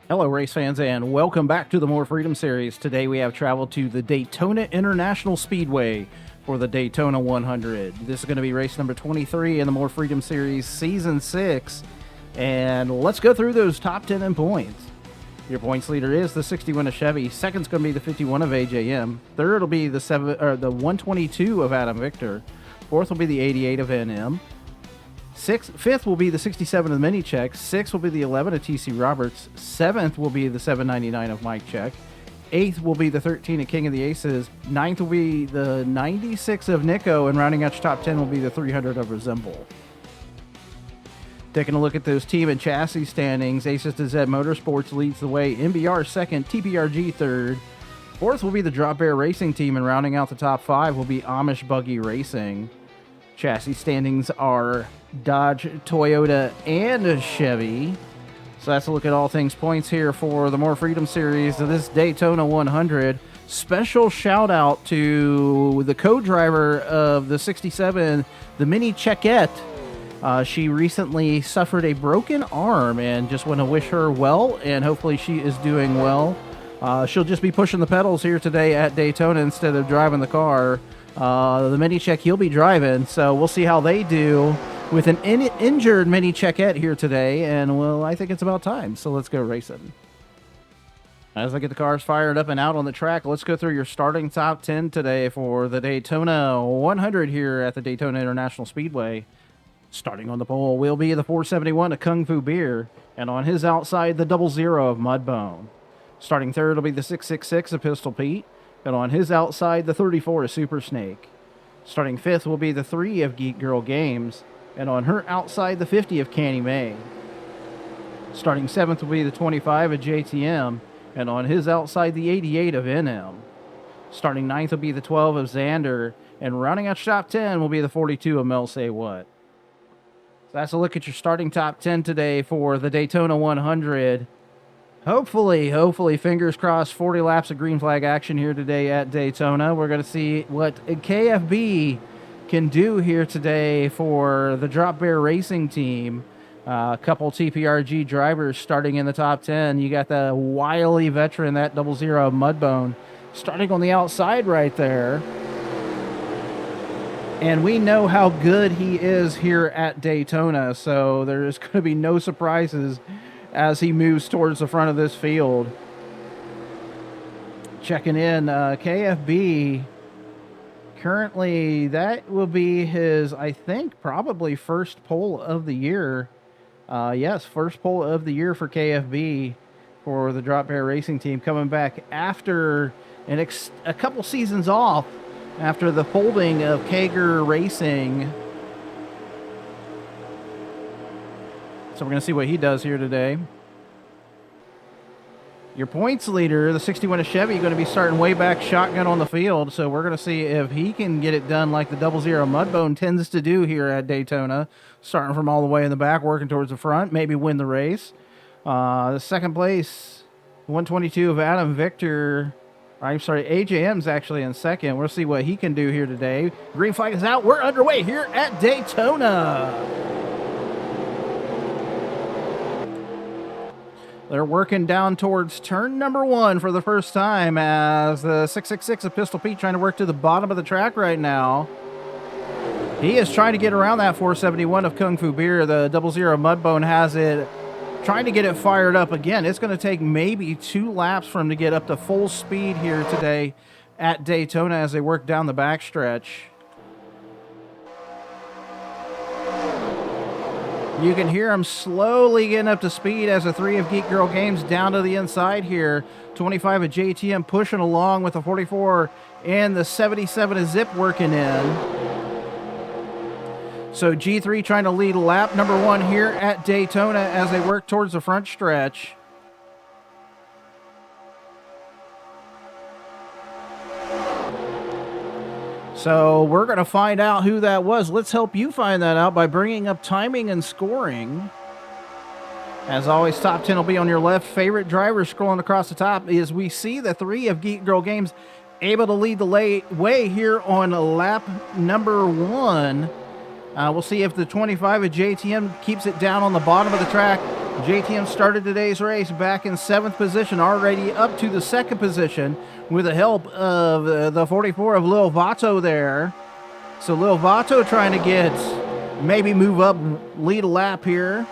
Hello, race fans, and welcome back to the More Freedom Series. Today we have traveled to the Daytona International Speedway for the Daytona 100. This is going to be race number 23 in the More Freedom Series Season 6. And let's go through those top 10 in points. Your points leader is the 61 of Chevy. Second's going to be the 51 of AJM. Third will be the 122 of Adam Victor. Fourth will be the 88 of NM. Fifth will be the 67 of Mini Check. Sixth will be the 11 of TC Roberts. Seventh will be the 799 of Mike Check. Eighth will be the 13 of King of the Aces. Ninth will be the 96 of Nico. And rounding out your top 10 will be the 300 of Resemble. Taking a look at those team and chassis standings, Aces to Z Motorsports leads the way. MBR second, TPRG third. Fourth will be the Drop Bear Racing team. And rounding out the top 5 will be Amish Buggy Racing. Chassis standings are Dodge, Toyota, and Chevy. So that's a look at all things points here for the More Freedom Series of this Daytona 100. Special shout out to the co-driver of the 67, the Mini Checkette. She recently suffered a broken arm, and just want to wish her well, and hopefully she is doing well. She'll just be pushing the pedals here today at Daytona instead of driving the car. The Mini Check he'll be driving, so we'll see how they do with an injured Mini Checkette here today, and well, I think it's about time, so let's go racing. As I get the cars fired up and out on the track, let's go through your starting top 10 today for the Daytona 100 here at the Daytona International Speedway. Starting on the pole will be the 471 of Kung Fu Beer, and on his outside, the 00 of Mudbone. Starting third will be the 666 of Pistol Pete, and on his outside, the 34 of Super Snake. Starting fifth will be the 3 of Geek Girl Games, and on her outside, the 50 of Canny May. Starting seventh will be the 25 of JTM, and on his outside, the 88 of NM. Starting ninth will be the 12 of Xander, and rounding out top 10 will be the 42 of Mel Say What. So that's a look at your starting top 10 today for the Daytona 100. Hopefully, fingers crossed, 40 laps of green flag action here today at Daytona. We're going to see what KFB can do here today for the Drop Bear Racing team. A couple TPRG drivers starting in the top 10. You got the wily veteran, that 00 Mudbone, starting on the outside right there. And we know how good he is here at Daytona, so there's going to be no surprises as he moves towards the front of this field. Checking in, KFB, currently that will be his, I think, probably first pole of the year. Yes, first pole of the year for KFB for the Drop Bear Racing team, coming back after a couple seasons off after the folding of Kager Racing. So we're going to see what he does here today. Your points leader, the 61 of Chevy, going to be starting way back shotgun on the field. So we're going to see if he can get it done like the 00 Mudbone tends to do here at Daytona. Starting from all the way in the back, working towards the front, maybe win the race. The second place, 122 of Adam Victor. I'm sorry, AJM's actually in second. We'll see what he can do here today. Green flag is out. We're underway here at Daytona. They're working down towards turn number 1 for the first time as the 666 of Pistol Pete trying to work to the bottom of the track right now. He is trying to get around that 471 of Kung Fu Beer. The 00 Mudbone has it, trying to get it fired up again. It's going to take maybe 2 laps for him to get up to full speed here today at Daytona as they work down the backstretch. You can hear him slowly getting up to speed as the 3 of Geek Girl Games down to the inside here. 25 of JTM pushing along with the 44 and the 77 of Zip working in. So G3 trying to lead lap number 1 here at Daytona as they work towards the front stretch. So we're going to find out who that was. Let's help you find that out by bringing up timing and scoring. As always, top 10 will be on your left. Favorite driver scrolling across the top is we see the 3 of Geek Girl Games able to lead the way here on lap number 1. We'll see if the 25 of JTM keeps it down on the bottom of the track. JTM started today's race back in 7th position, already up to the 2nd position with the help of the 44 of Lil Vato there. So Lil Vato trying to maybe move up, lead a lap here.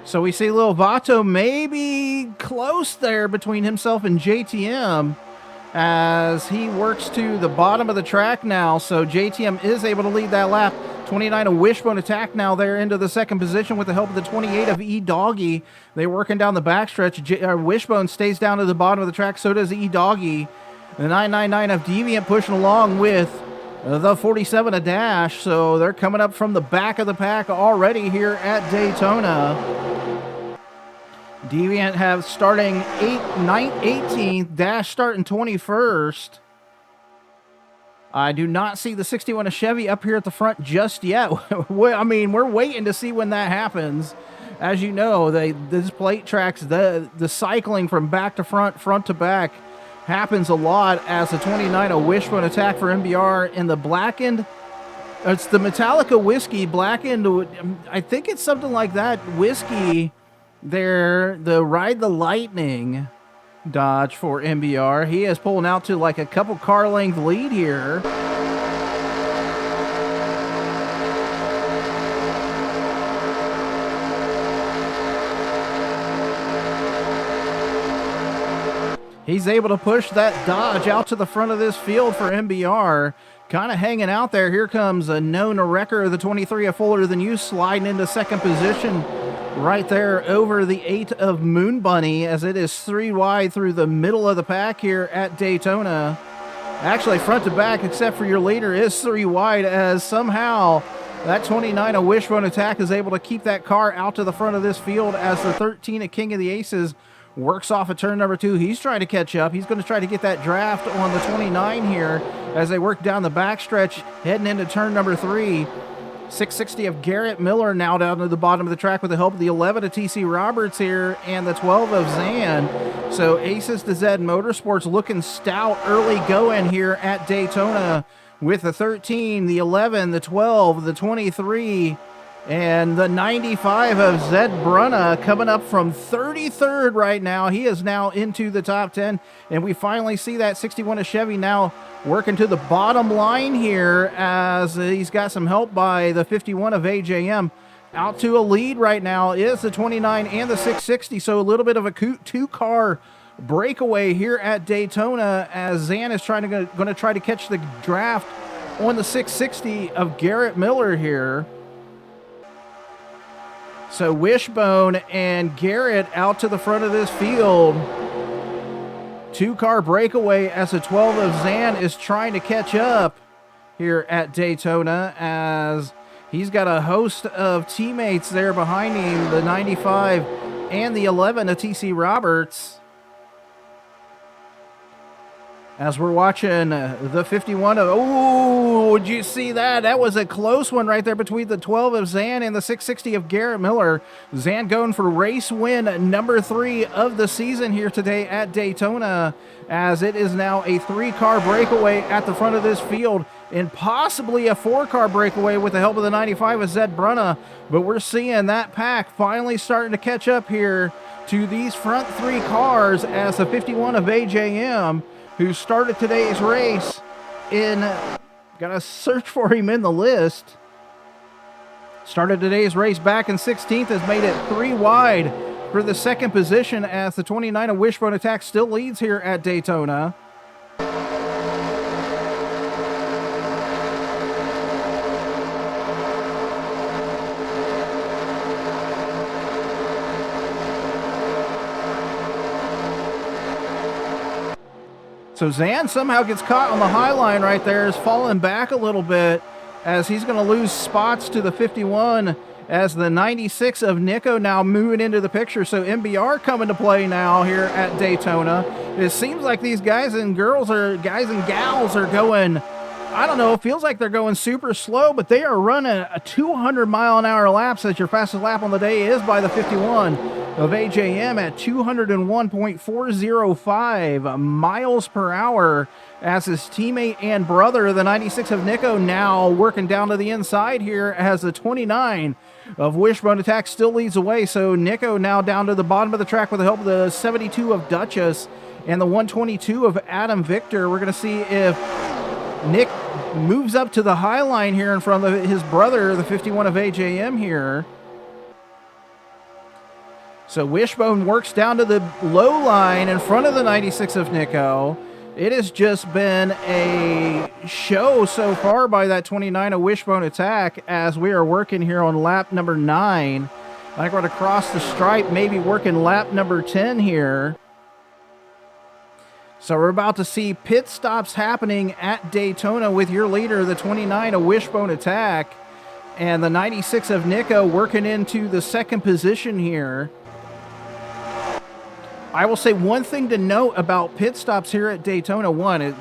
So we see Lil Vato maybe close there between himself and JTM as he works to the bottom of the track now. So JTM is able to lead that lap. 29 of Wishbone Attack now there into the 2nd position with the help of the 28 of E-Doggy. They're working down the backstretch. Wishbone stays down to the bottom of the track. So does E-Doggy. The 999 of Deviant pushing along with the 47 of Dash. So they're coming up from the back of the pack already here at Daytona. Deviant have starting 18th, Dash starting 21st. I do not see the 61 of Chevy up here at the front just yet. I mean, we're waiting to see when that happens. As you know, this plate tracks, the cycling from back to front to back happens a lot as the 29 of Wishbone Attack for MBR in the blackened. It's the Metallica whiskey blackened. I think it's something like that whiskey. There, the Ride the Lightning Dodge for MBR. He is pulling out to like a couple car length lead here. He's able to push that Dodge out to the front of this field for MBR. Kind of hanging out there. Here comes a known wrecker, the 23 of Fuller Than You, sliding into 2nd position. Right there over the 8 of Moon Bunny as it is 3 wide through the middle of the pack here at Daytona. Actually, front to back, except for your leader, is 3 wide as somehow that 29 of Wishbone Attack is able to keep that car out to the front of this field as the 13 of King of the Aces works off of turn number 2. He's trying to catch up. He's going to try to get that draft on the 29 here as they work down the backstretch, heading into turn number 3. 660 of Garrett Miller now down to the bottom of the track with the help of the 11 of TC Roberts here and the 12 of Zan. So Aces to Z Motorsports looking stout early going here at Daytona with the 13, the 11, the 12, the 23, and the 95 of Zed Brunna coming up from 33rd right now. He is now into the top 10, and we finally see that 61 of Chevy now working to the bottom line here as he's got some help by the 51 of AJM. Out to a lead right now is the 29 and the 660, so a little bit of a two-car breakaway here at Daytona as Zan is going to try to catch the draft on the 660 of Garrett Miller here. So Wishbone and Garrett out to the front of this field. 2-car breakaway as the 12 of Zan is trying to catch up here at Daytona as he's got a host of teammates there behind him, the 95 and the 11 of TC Roberts. As we're watching the 51 of, oh, would you see that? That was a close one right there between the 12 of Zan and the 660 of Garrett Miller. Zan going for race win number 3 of the season here today at Daytona, as it is now a 3-car breakaway at the front of this field and possibly a 4-car breakaway with the help of the 95 of Zed Brunna. But we're seeing that pack finally starting to catch up here to these front 3 cars as the 51 of AJM, who started today's race gotta search for him in the list. Started today's race back in 16th, has made it 3 wide for the 2nd position as the 29 of Wishbone Attack still leads here at Daytona. So Zan somehow gets caught on the high line right there, is falling back a little bit as he's going to lose spots to the 51 as the 96 of Nico now moving into the picture. So MBR coming to play now here at Daytona. It seems like these guys and gals are going, I don't know, it feels like they're going super slow, but they are running a 200 mile an hour laps as your fastest lap on the day is by the 51. of AJM at 201.405 miles per hour as his teammate and brother, the 96 of Nico, now working down to the inside here as the 29 of Wishbone Attack still leads the way. So Nico now down to the bottom of the track with the help of the 72 of Duchess and the 122 of Adam Victor. We're going to see if Nick moves up to the high line here in front of his brother, the 51 of AJM here. So Wishbone works down to the low line in front of the 96 of Nico. It has just been a show so far by that 29 of Wishbone Attack as we are working here on lap number 9. I think we're going to cross the stripe, maybe working lap number 10 here. So we're about to see pit stops happening at Daytona with your leader, the 29 of Wishbone Attack, and the 96 of Nico working into the second position here. I will say one thing to note about pit stops here at Daytona. One,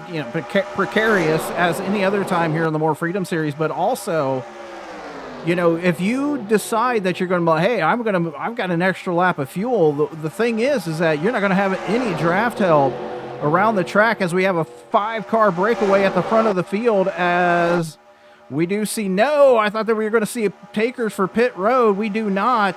precarious as any other time here in the More Freedom Series, but also, if you decide that you're going to be like, hey, I've got an extra lap of fuel. The thing is that you're not going to have any draft help around the track as we have a 5-car breakaway at the front of the field as we do see. No, I thought that we were going to see takers for pit road. We do not.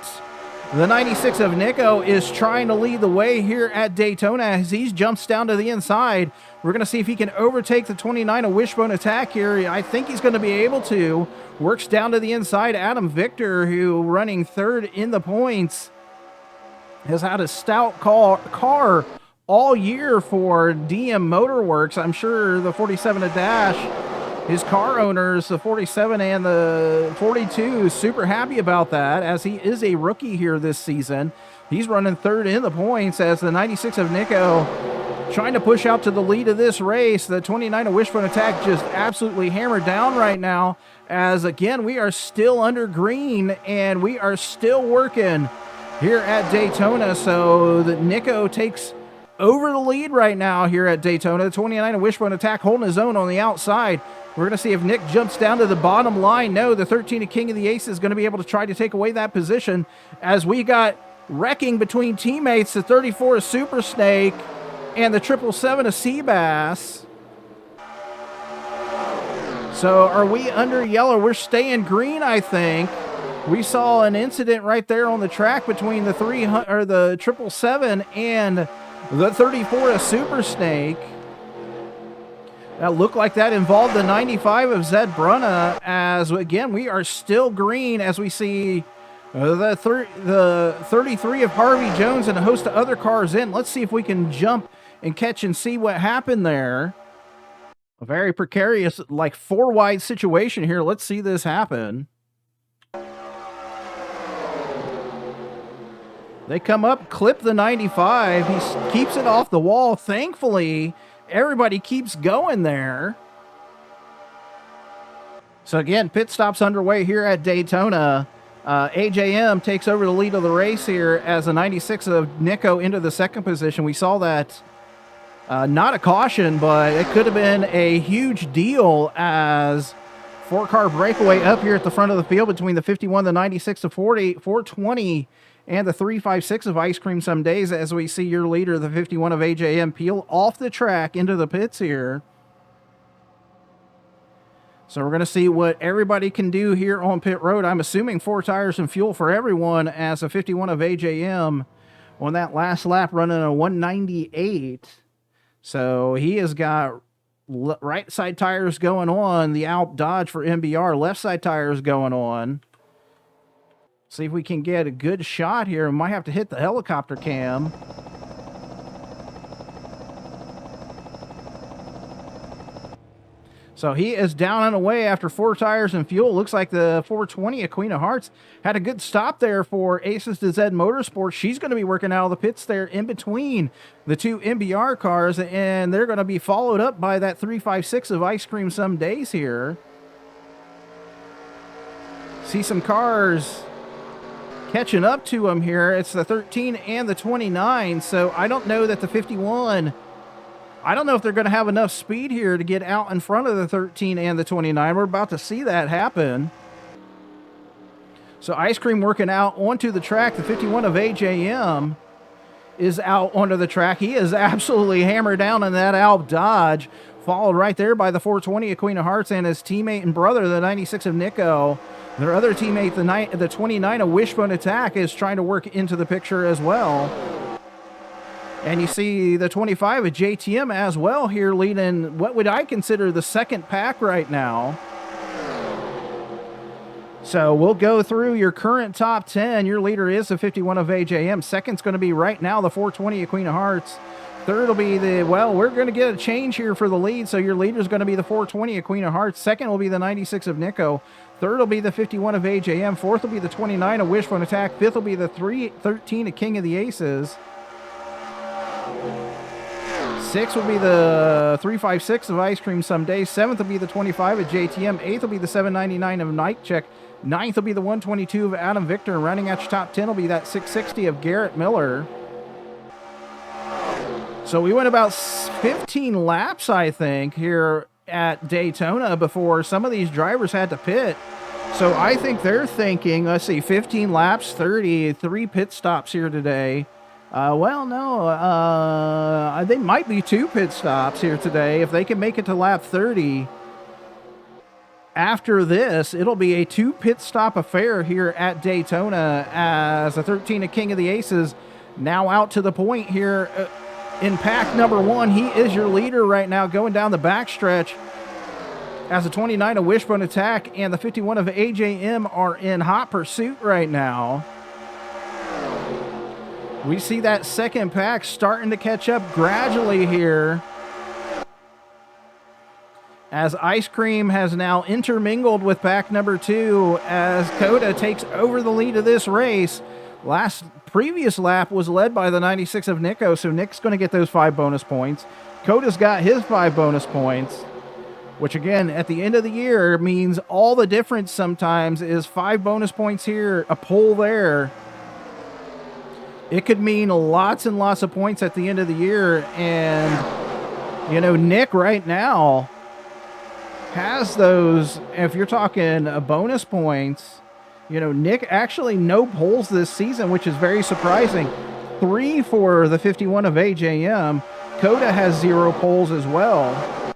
The 96 of Nico is trying to lead the way here at Daytona as he jumps down to the inside. We're going to see if he can overtake the 29 of Wishbone Attack here. I think he's going to be able to. Works down to the inside. Adam Victor, who running third in the points, has had a stout car all year for DM Motorworks. I'm sure the 47 of Dash, his car owners, the 47 and the 42, super happy about that as he is a rookie here this season. He's running third in the points as the 96 of Nico trying to push out to the lead of this race. The 29 of Wishbone Attack just absolutely hammered down right now as, again, we are still under green and we are still working here at Daytona. So the Nico takes over the lead right now here at Daytona. The 29 of Wishbone Attack holding his own on the outside. We're going to see if Nick jumps down to the bottom line. No, the 13 of King of the Aces is going to be able to try to take away that position as we got wrecking between teammates, the 34 of Super Snake and the 777 of Seabass. So are we under yellow? We're staying green, I think. We saw an incident right there on the track between the 777 and the 34 of Super Snake. That looked like that involved the 95 of Zed Brunna as, again, we are still green as we see the 33 of Harvey Jones and a host of other cars in. Let's see if we can jump and catch and see what happened there. A very precarious, like 4-wide situation here. Let's see this happen. They come up, clip the 95. He keeps it off the wall. Thankfully, everybody keeps going there. So again, pit stops underway here at Daytona. AJM takes over the lead of the race here as the 96 of Nico into the second position. We saw that not a caution, but it could have been a huge deal as 4-car breakaway up here at the front of the field between the 51, the 96, the 40, 420, and the 356 of Ice Cream Some Days as we see your leader, the 51 of AJM, peel off the track into the pits here. So we're going to see what everybody can do here on pit road. I'm assuming 4 tires and fuel for everyone as a 51 of AJM on that last lap running a 198. So he has got right side tires going on, the Alp Dodge for MBR, left side tires going on. See if we can get a good shot here. We might have to hit the helicopter cam. So he is down and away after 4 tires and fuel. Looks like the 420 of Queen of Hearts had a good stop there for Aces to Zed Motorsports. She's going to be working out of the pits there in between the 2 MBR cars, and they're going to be followed up by that 356 of Ice Cream Some Days here. See some cars catching up to them here. It's the 13 and the 29, so I don't know that the 51... I don't know if they're going to have enough speed here to get out in front of the 13 and the 29. We're about to see that happen. So Ice Cream working out onto the track. The 51 of AJM is out onto the track. He is absolutely hammered down in that Alp Dodge, followed right there by the 420 of Queen of Hearts and his teammate and brother, the 96 of Nico. Their other teammate, the 29 of Wishbone Attack, is trying to work into the picture as well. And you see the 25 of JTM as well here leading what would I consider the second pack right now. So we'll go through your current top 10. Your leader is the 51 of AJM. Second's going to be right now the 420 of Queen of Hearts. Third will be we're going to get a change here for the lead. So your leader is going to be the 420 of Queen of Hearts. Second will be the 96 of Nico. Third will be the 51 of AJM. Fourth will be the 29 of Wishbone Attack. Fifth will be the 13 of King of the Aces. Sixth will be the 356 of Ice Cream Someday. Seventh will be the 25 of JTM. Eighth will be the 799 of Night Check. Ninth will be the 122 of Adam Victor. And rounding out your top 10 will be that 660 of Garrett Miller. So we went about 15 laps, I think, here at Daytona before some of these drivers had to pit. So I think they're thinking, let's see, 15 laps, 3 pit stops here today. Well, no, they might be 2 pit stops here today. If they can make it to lap 30, after this, it'll be a 2 pit stop affair here at Daytona as the 13 of King of the Aces now out to the point here in pack number 1. He is your leader right now going down the backstretch as the 29 of Wishbone Attack and the 51 of AJM are in hot pursuit right now. We see that second pack starting to catch up gradually here as Ice Cream has now intermingled with pack number 2 as Coda takes over the lead of this race. Previous lap was led by the 96 of Nico, so Nick's going to get those 5 bonus points. Coda's got his 5 bonus points, which again, at the end of the year means all the difference sometimes is 5 bonus points here, a pole there. It could mean lots and lots of points at the end of the year. And, you know, Nick right now has those, if you're talking bonus points, you know, Nick actually no poles this season, which is very surprising. 3 for the 51 of AJM. Coda has 0 poles as well.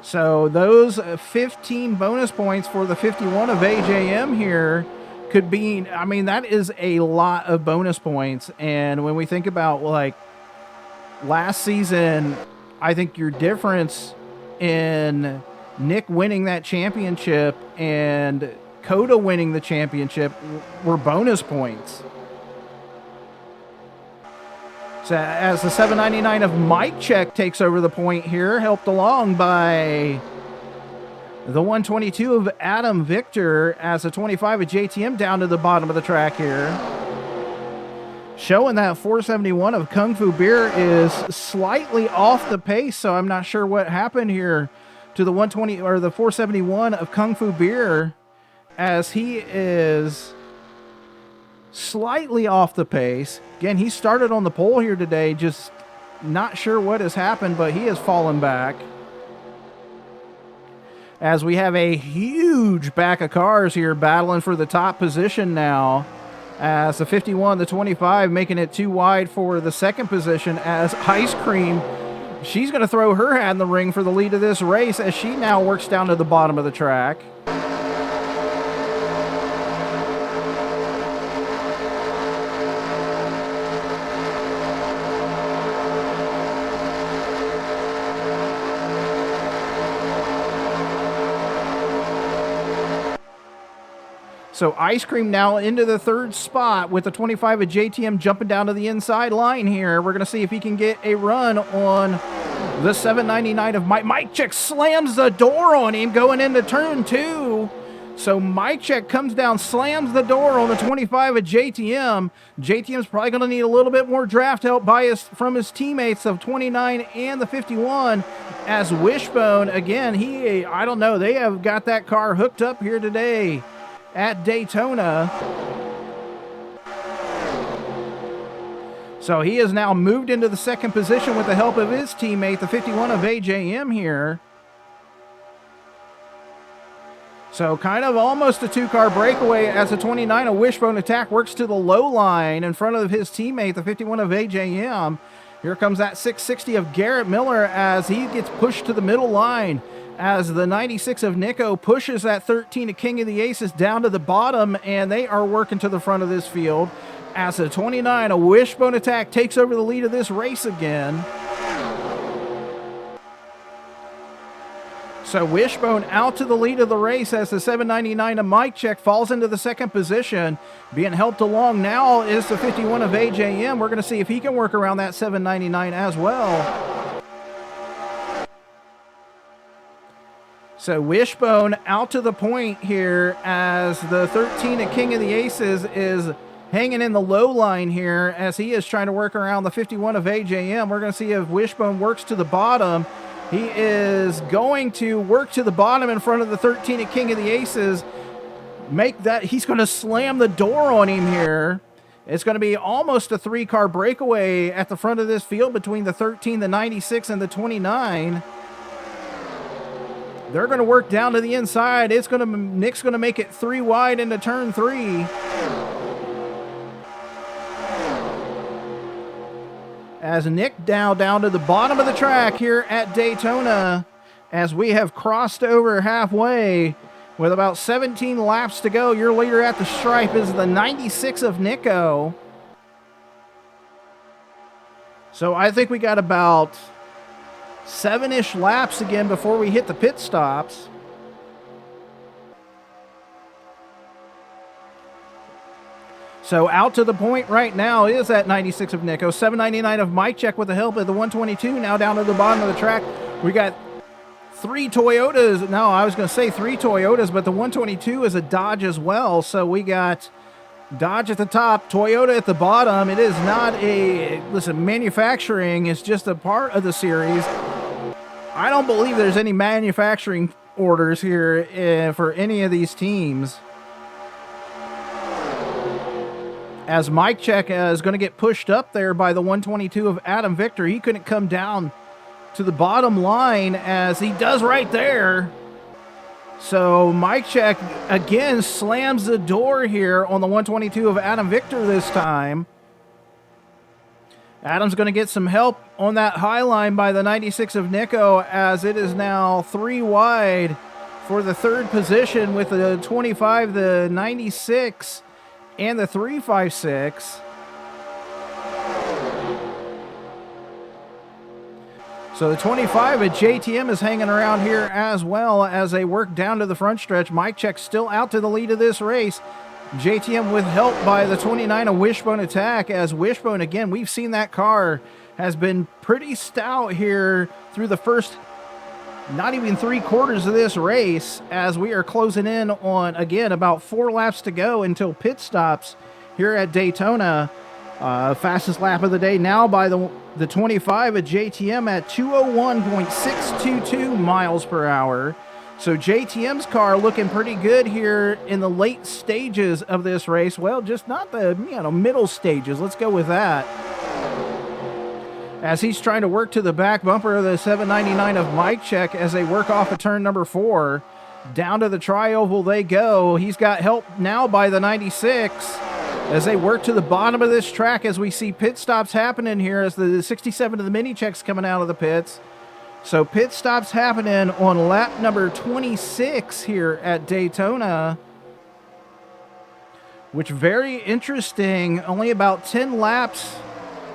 So those 15 bonus points for the 51 of AJM here could be, I mean, that is a lot of bonus points. And when we think about like last season, I think your difference in Nick winning that championship and Coda winning the championship were bonus points. So as the 799 of Mike Check takes over the point here, helped along by the 122 of Adam Victor as the 25 of JTM down to the bottom of the track here. Showing that 471 of Kung Fu Beer is slightly off the pace, so I'm not sure what happened here to the 120 or the 471 of Kung Fu Beer as he is slightly off the pace. Again, he started on the pole here today, just not sure what has happened, but he has fallen back. As we have a huge back of cars here battling for the top position now. As the 51, the 25 making it too wide for the second position as Ice Cream, she's going to throw her hat in the ring for the lead of this race as she now works down to the bottom of the track. So Ice Cream now into the third spot with the 25 of JTM jumping down to the inside line here. We're going to see if he can get a run on the 799 of Mike. Mike Check slams the door on him going into turn 2. So Mike Check comes down, slams the door on the 25 of JTM. JTM's probably going to need a little bit more draft help from his teammates of 29 and the 51. As Wishbone, again, I don't know, they have got that car hooked up here today at Daytona. So he has now moved into the second position with the help of his teammate, the 51 of AJM here. So kind of almost a two-car breakaway as the 29 of Wishbone Attack works to the low line in front of his teammate, the 51 of AJM. Here comes that 660 of Garrett Miller as he gets pushed to the middle line as the 96 of Nico pushes that 13 of King of the Aces down to the bottom, and they are working to the front of this field as the 29 of Wishbone Attack takes over the lead of this race again. So Wishbone out to the lead of the race as the 799 of Mike Check falls into the second position. Being helped along now is the 51 of AJM. We're going to see if he can work around that 799 as well. So Wishbone out to the point here as the 13 of King of the Aces is hanging in the low line here as he is trying to work around the 51 of AJM. We're going to see if Wishbone works to the bottom. He is going to work to the bottom in front of the 13 at King of the Aces. He's going to slam the door on him here. It's going to be almost a three-car breakaway at the front of this field between the 13, the 96, and the 29. They're going to work down to the inside. Nick's going to make it three wide into turn 3. As Nick down to the bottom of the track here at Daytona, as we have crossed over halfway with about 17 laps to go. Your leader at the stripe is the 96 of Nico. So I think we got about 7-ish laps again before we hit the pit stops. So out to the point right now is that 96 of Nico. 799 of Mike Check with the help of the 122. Now down to the bottom of the track. We got 3 Toyotas. No, I was going to say 3 Toyotas, but the 122 is a Dodge as well. So we got Dodge at the top, Toyota at the bottom. It is not manufacturing is just a part of the series. I don't believe there's any manufacturing orders here for any of these teams. As Mike Check is going to get pushed up there by the 122 of Adam Victor. He couldn't come down to the bottom line as he does right there. So Mike Check again slams the door here on the 122 of Adam Victor this time. Adam's going to get some help on that high line by the 96 of Nico as it is now 3 wide for the third position with the 25, the 96, and the 356. So the 25 at JTM is hanging around here as well as they work down to the front stretch. Mike Check still out to the lead of this race. JTM with help by the 29 of Wishbone Attack as Wishbone, again, we've seen that car has been pretty stout here through the first not even 3/4 of this race as we are closing in on, again, about 4 laps to go until pit stops here at Daytona. Fastest lap of the day now by the 25 at JTM at 201.622 miles per hour. So JTM's car looking pretty good here in the late stages of this race. Well, just not the middle stages. Let's go with that. As he's trying to work to the back bumper of the 799 of Mike Check as they work off of turn number 4. Down to the tri-oval they go. He's got help now by the 96 as they work to the bottom of this track as we see pit stops happening here as the 67 of the mini checks coming out of the pits. So pit stops happening on lap number 26 here at Daytona, which very interesting. Only about 10 laps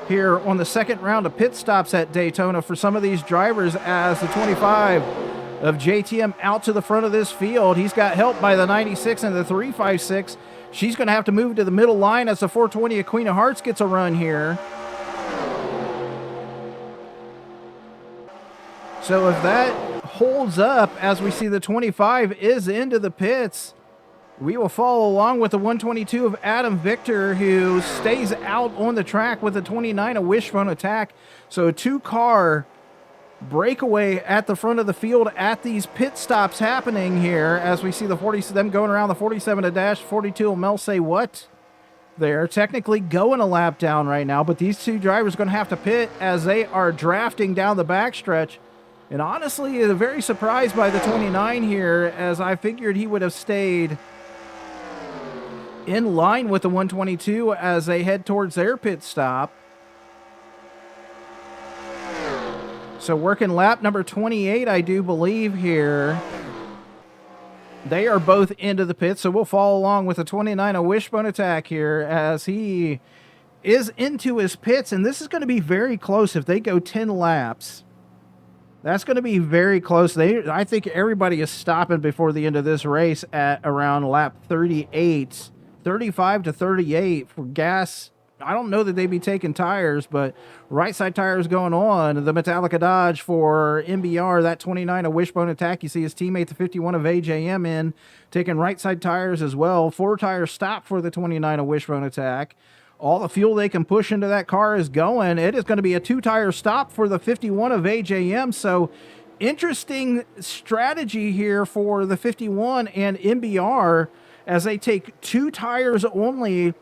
here on the second round of pit stops at Daytona for some of these drivers as the 25 of JTM out to the front of this field. He's got help by the 96 and the 356. She's going to have to move to the middle line as the 420 of Queen of Hearts gets a run here. So if that holds up as we see the 25 is into the pits, we will follow along with the 122 of Adam Victor, who stays out on the track with the 29 of Wishbone Attack. So a 2-car breakaway at the front of the field at these pit stops happening here as we see them going around the 47 of Dash, 42 of Mel say what? They're technically going a lap down right now, but these two drivers are going to have to pit as they are drafting down the backstretch. And honestly, very surprised by the 29 here, as I figured he would have stayed in line with the 122 as they head towards their pit stop. So working lap number 28, I do believe here. They are both into the pit, so we'll follow along with the 29 of Wishbone Attack here as he is into his pits, and this is going to be very close if they go 10 laps. That's going to be very close. I think everybody is stopping before the end of this race at around lap 38, 35 to 38 for gas. I don't know that they'd be taking tires, but right side tires going on. The Metallica Dodge for MBR, that 29 of Wishbone Attack. You see his teammate, the 51 of AJM, in taking right side tires as well. 4 tires stop for the 29 of Wishbone Attack. All the fuel they can push into that car is going. It is going to be a 2-tire stop for the 51 of AJM. So interesting strategy here for the 51 and MBR as they take 2 tires only.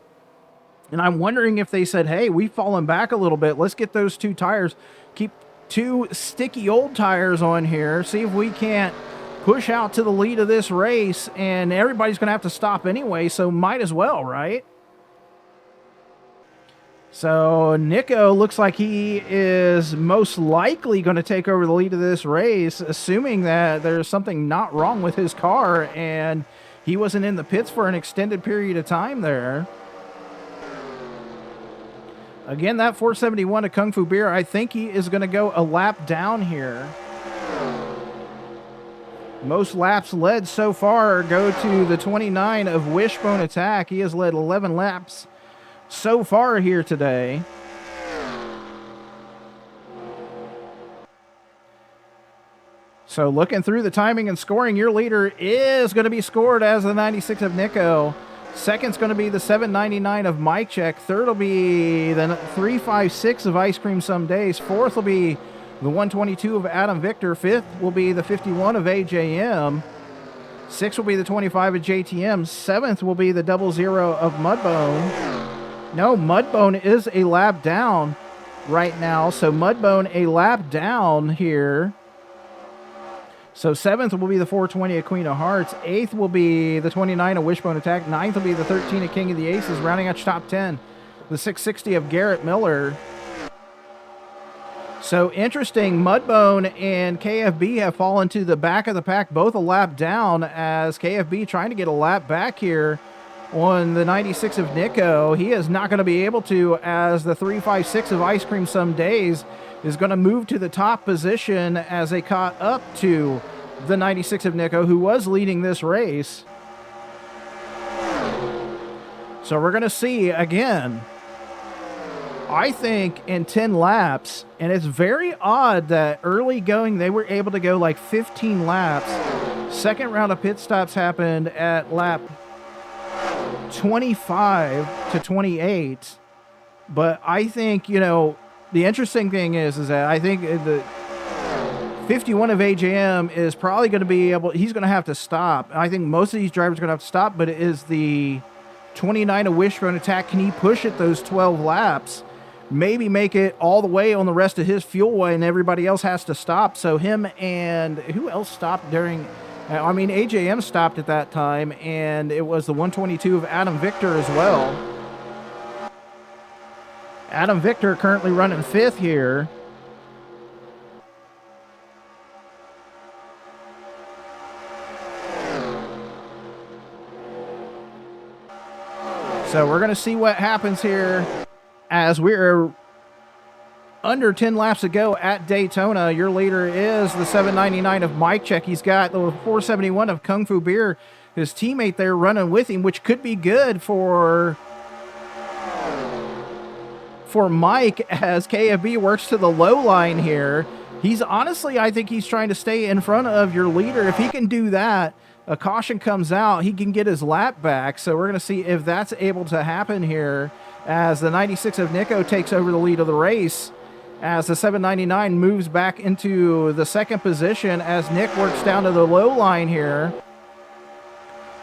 And I'm wondering if they said, hey, we've fallen back a little bit. Let's get those 2 tires. Keep 2 sticky old tires on here. See if we can't push out to the lead of this race. And everybody's going to have to stop anyway, so might as well, right? So Nico looks like he is most likely going to take over the lead of this race, assuming that there's something not wrong with his car and he wasn't in the pits for an extended period of time there. Again, that 471 of Kung Fu Beer, I think he is going to go a lap down here. Most laps led so far go to the 29 of Wishbone Attack. He has led 11 laps so far here today. So looking through the timing and scoring, your leader is going to be scored as the 96 of Nico. Second's going to be the 799 of Mike Check. Third will be the 356 of Ice Cream Some Days. Fourth will be the 122 of Adam Victor. Fifth will be the 51 of AJM. Sixth will be the 25 of JTM. Seventh will be the 00 of Mudbone. No, Mudbone is a lap down right now. So Mudbone a lap down here. So 7th will be the 420 of Queen of Hearts. 8th will be the 29 of Wishbone Attack. 9th will be the 13 of King of the Aces. Rounding out your top 10, the 660 of Garrett Miller. So interesting, Mudbone and KFB have fallen to the back of the pack, both a lap down, as KFB trying to get a lap back here on the 96 of Nico. He is not going to be able to, as the 356 of Ice Cream Some Days is going to move to the top position as they caught up to the 96 of Nico, who was leading this race. So we're going to see again, I think in 10 laps, and it's very odd that early going they were able to go like 15 laps. Second round of pit stops happened at lap 25 to 28. But I think, you know, the interesting thing is that I think the 51 of AJM is probably going to be able, he's going to have to stop. I think most of these drivers are going to have to stop, but it is the 29 of Wishbone Attack. Can he push it those 12 laps? Maybe make it all the way on the rest of his fuel and everybody else has to stop. So him and who else stopped during, I mean, AJM stopped at that time, and it was the 122 of Adam Victor as well. Adam Victor currently running 5th here. So we're going to see what happens here as we're under 10 laps to go at Daytona. Your leader is the 799 of Mike Check. He's got the 471 of Kung Fu Beer, his teammate there running with him, which could be good for Mike as KFB works to the low line here. He's honestly, I think he's trying to stay in front of your leader. If he can do that, a caution comes out, he can get his lap back. So we're going to see if that's able to happen here as the 96 of Nico takes over the lead of the race, as the 799 moves back into the second position as Nick works down to the low line here.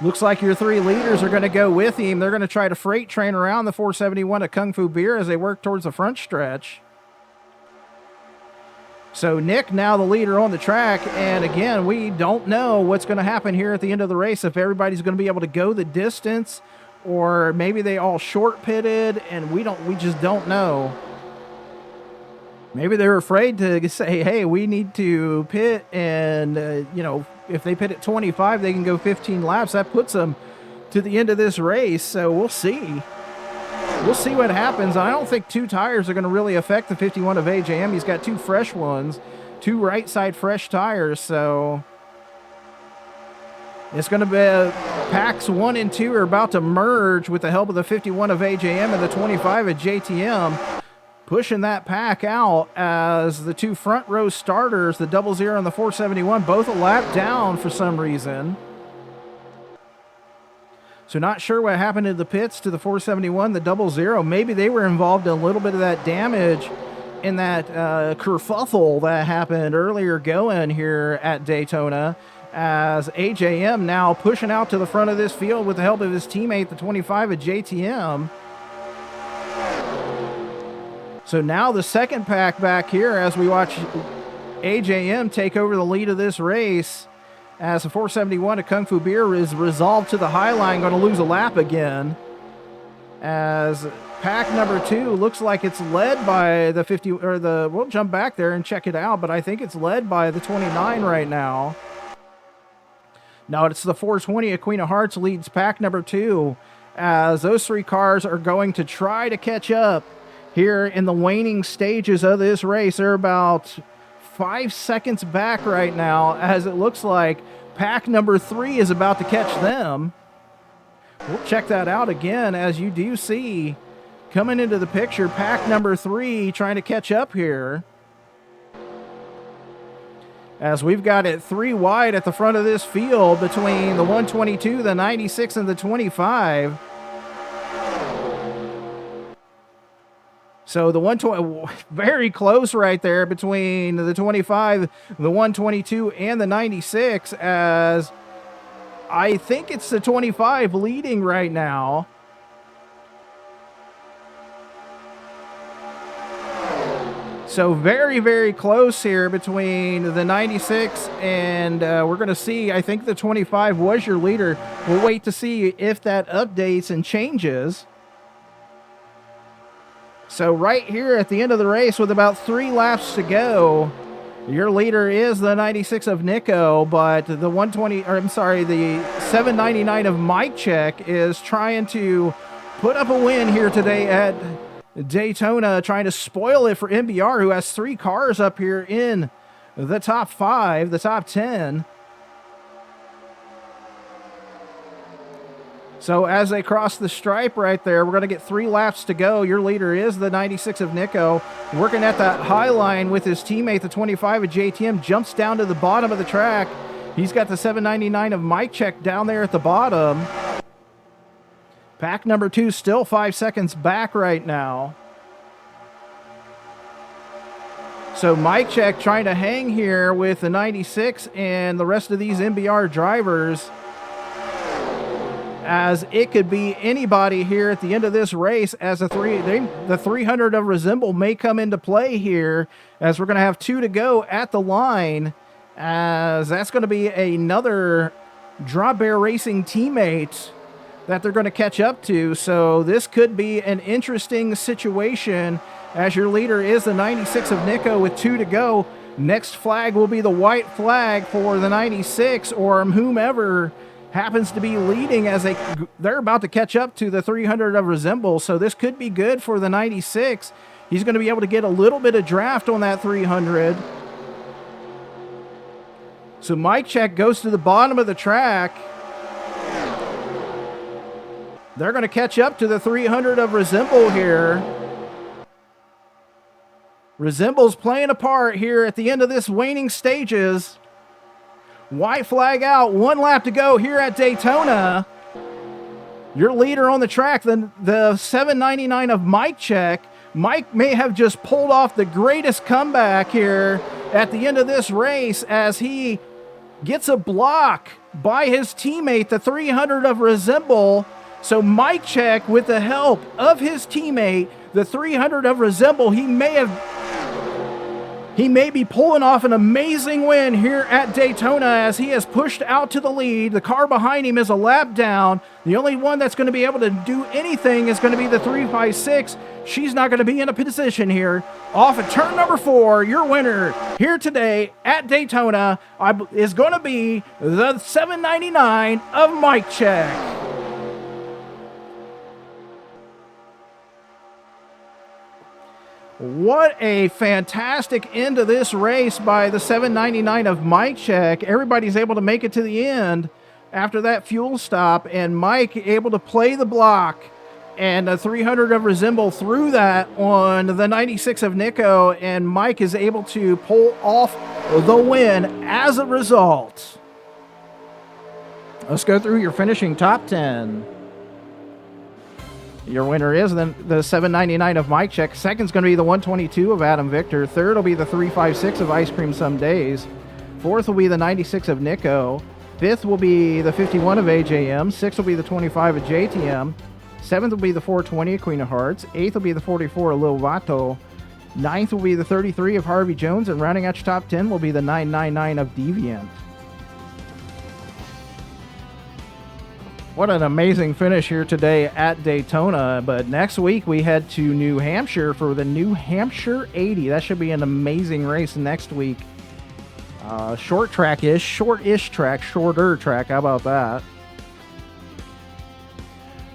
Looks like your 3 leaders are going to go with him. They're going to try to freight train around the 471 of Kung Fu Beer as they work towards the front stretch. So Nick now the leader on the track, and again, we don't know what's going to happen here at the end of the race, if everybody's going to be able to go the distance, or maybe they all short pitted, and we just don't know. Maybe they're afraid to say, hey, we need to pit, and if they pit at 25, they can go 15 laps. That puts them to the end of this race, so we'll see. We'll see what happens. I don't think 2 tires are going to really affect the 51 of AJM. He's got 2 fresh ones, 2 right side fresh tires, so it's going to be packs 1 and 2 are about to merge with the help of the 51 of AJM and the 25 of JTM, pushing that pack out as the 2 front row starters, the 00 and the 471, both a lap down for some reason. So not sure what happened in the pits to the 471, the 00. Maybe they were involved in a little bit of that damage in that kerfuffle that happened earlier going here at Daytona, as AJM now pushing out to the front of this field with the help of his teammate, the 25 of JTM. So now the second pack back here as we watch AJM take over the lead of this race, as the 471 of Kung Fu Beer is resolved to the high line, going to lose a lap again. As pack number 2 looks like it's led by the 50, or the, we'll jump back there and check it out, but I think it's led by the 29 right now. No, it's the 420 of Queen of Hearts leads pack number 2, as those 3 cars are going to try to catch up here in the waning stages of this race. They're about 5 seconds back right now, as it looks like pack number 3 is about to catch them. We'll check that out again, as you do see coming into the picture pack number 3 trying to catch up here, as we've got it 3 wide at the front of this field between the 122, the 96, and the 25. So the 120, very close right there between the 25, the 122, and the 96, as I think it's the 25 leading right now. So very, very close here between the 96 and we're going to see, I think the 25 was your leader. We'll wait to see if that updates and changes. So right here at the end of the race with about 3 laps to go, your leader is the 96 of Nico, but the 120, or I'm sorry, the 799 of Mike Check is trying to put up a win here today at Daytona, trying to spoil it for MBR, who has 3 cars up here in the top 5, the top 10. So as they cross the stripe right there, we're going to get 3 laps to go. Your leader is the 96 of Nico, working at that high line with his teammate, the 25 of JTM, jumps down to the bottom of the track. He's got the 799 of Mike Check down there at the bottom. Pack number 2 still 5 seconds back right now. So Mike Check trying to hang here with the 96 and the rest of these MBR drivers, as it could be anybody here at the end of this race, as the 300 of Resemble may come into play here, as we're going to have 2 to go at the line, as that's going to be another Drop Bear Racing teammate that they're going to catch up to. So this could be an interesting situation, as your leader is the 96 of Nico with 2 to go. Next flag will be the white flag for the 96 or whomever happens to be leading, as they're about to catch up to the 300 of Resemble. So this could be good for the 96. He's going to be able to get a little bit of draft on that 300. So Mike Check goes to the bottom of the track. They're going to catch up to the 300 of Resemble here. Resemble's playing a part here at the end of this waning stages. White flag out, 1 lap to go here at Daytona. Your leader on the track, the 799 of Mike Check. Mike may have just pulled off the greatest comeback here at the end of this race, as he gets a block by his teammate, the 300 of Resemble. So Mike Check, with the help of his teammate, the 300 of Resemble, he may He may be pulling off an amazing win here at Daytona as he has pushed out to the lead. The car behind him is a lap down. The only one that's going to be able to do anything is going to be the 356. She's not going to be in a position here. Off at turn number 4, your winner here today at Daytona is going to be the 799 of Mike Check. What a fantastic end to this race by the 799 of Mike Check. Everybody's able to make it to the end after that fuel stop, and Mike able to play the block, and a 300 of Resemble through that on the 96 of Nico, and Mike is able to pull off the win as a result. Let's go through your finishing top 10. Your winner is then the 799 of Mike Check. Second's going to be the 122 of Adam Victor. Third will be the 356 of Ice Cream Some Days. Fourth will be the 96 of Nico. Fifth will be the 51 of AJM. Sixth will be the 25 of JTM. Seventh will be the 420 of Queen of Hearts. Eighth will be the 44 of Lil Vato. Ninth will be the 33 of Harvey Jones. And rounding out your top 10 will be the 999 of Deviant. What an amazing finish here today at Daytona. But next week we head to New Hampshire for the New Hampshire 80. That should be an amazing race next week. Shorter track. How about that?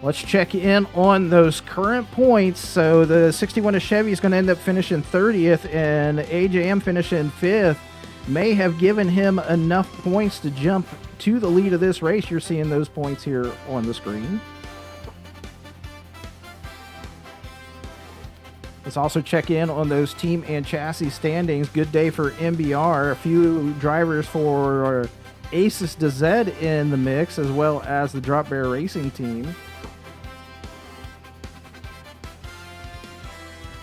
Let's check in on those current points. So the 61 of Chevy is going to end up finishing 30th, and AJM finishing 5th. May have given him enough points to jump to the lead of this race. You're seeing those points here on the screen. Let's also check in on those team and chassis standings. Good day for MBR. A few drivers for Aces to Z in the mix, as well as the Drop Bear Racing team.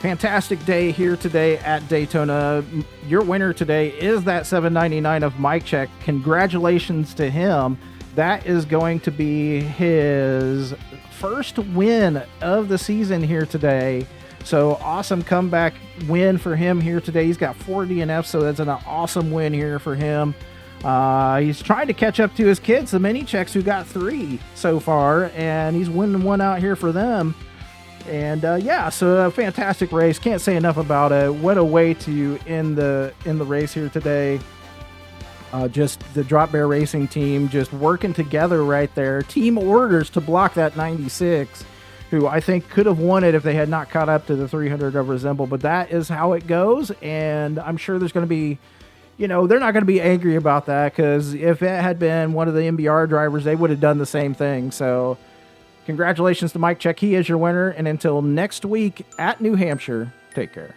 Fantastic day here today at Daytona. Your winner today is that 799 of Mike Check. Congratulations to him. That is going to be his first win of the season here today. So awesome comeback win for him here today. He's got 4 DNFs, so that's an awesome win here for him. He's trying to catch up to his kids, the Mini Checks, who got 3 so far, and he's winning one out here for them. And so a fantastic race. Can't say enough about it. What a way to end the race here today. Just the Drop Bear Racing team just working together right there. Team orders to block that 96, who I think could have won it if they had not caught up to the 300 of Resemble. But that is how it goes, and I'm sure there's going to be, they're not going to be angry about that, because if it had been one of the MBR drivers, they would have done the same thing. So congratulations to Mike Check. He is your winner. And until next week at New Hampshire, take care.